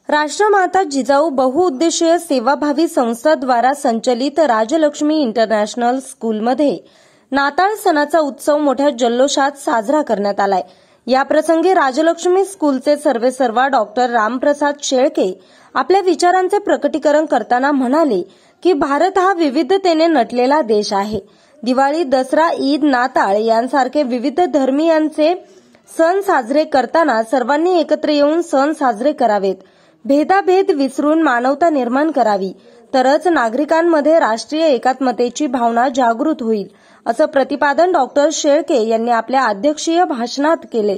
राष्ट्रमाता जिजाऊ बहुउद्देशीय सेवाभावी संस्था द्वारा संचलित राजलक्ष्मी इंटरनॅशनल स्कूलमध्ये नाताळ सणाचा उत्सव मोठ्या जल्लोषात साजरा करण्यात आलाय। या प्रसंगी राजलक्ष्मी स्कूलचे सर्वेसर्वा डॉक्टर रामप्रसाद शेळके आपल्या विचारांचे प्रकटीकरण करताना म्हणाले की भारत हा विविधतेने नटलेला देश आहे। दिवाळी, दसरा, ईद, नाताळ यांसारखे विविध धर्मीयांचे सण साजरे करताना सर्वांनी एकत्र येऊन सण साजरे करावेत। भेदाभेद विसरून मानवता निर्माण करावी, तरच नागरिकांमध्ये राष्ट्रीय एकात्मतेची भावना जागृत होईल, असं प्रतिपादन डॉक्टर शेळके यांनी आपल्या अध्यक्षीय भाषणात केले।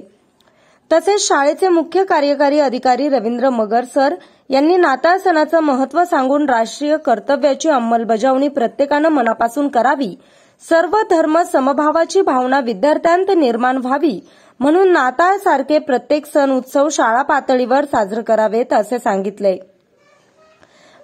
तसेच शाळेचे मुख्य कार्यकारी अधिकारी रवींद्र मगर सर यांनी नाताळ सणाचं महत्त्व सांगून राष्ट्रीय कर्तव्याची अंमलबजावणी प्रत्येकानं मनापासून करावी, सर्व धर्म समभावाची भावना विद्यार्थ्यांत निर्माण व्हावी म्हणून नाताळ सारखे प्रत्येक सण उत्सव शाळा पातळीवर साजरे करावेत असे सांगितले।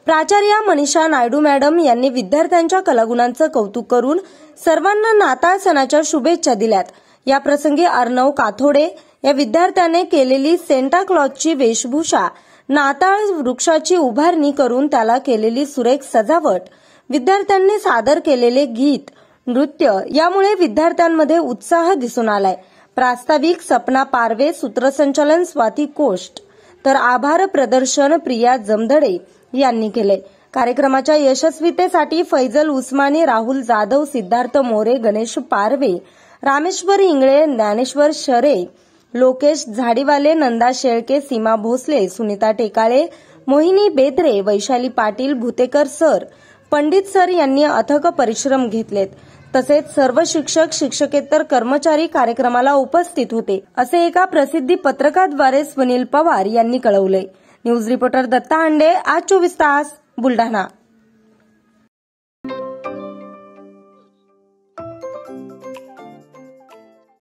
प्राचार्या मनीषा नायडू मॅडम यांनी विद्यार्थ्यांच्या कलागुणांचं कौतुक करून सर्वांना नाताळ सणाच्या शुभेच्छा दिल्यात। या प्रसंगी अर्णव काथोडे या विद्यार्थ्याने केलेली सेंटा क्लॉजची वेशभूषा, नाताळ वृक्षाची उभारणी करून त्याला केलेली सुरेख सजावट, विद्यार्थ्यांनी सादर केलेले गीत, नृत्य यामुळे विद्यार्थ्यांमध्ये उत्साह दिसून आलाय। प्रास्ताविक सपना पारवे, सूत्रसंचालन स्वाती कोष्ट, तर आभार प्रदर्शन प्रिया जमधडे यांनी केले। कार्यक्रमाच्या यशस्वीतेसाठी फैजल उस्मानी, राहुल जाधव, सिद्धार्थ मोरे, गणेश पारवे, रामेश्वर इंगळे, ज्ञानेश्वर शरे, लोकेश झाडीवाले, नंदा शेळके, सीमा भोसले, सुनीता टेकाळे, मोहिनी बेद्रे, वैशाली पाटील, भुतेकर सर, पंडित सर यांनी अथक परिश्रम घेतलेत। तसेच सर्व शिक्षक, शिक्षकेतर कर्मचारी कार्यक्रमाला उपस्थित होते, असे एका प्रसिद्धी पत्रकाद्वारे सुनील पवार यांनी कळवले। न्यूज रिपोर्टर दत्ता हांडे, आज 24 तास, बुलढाणा।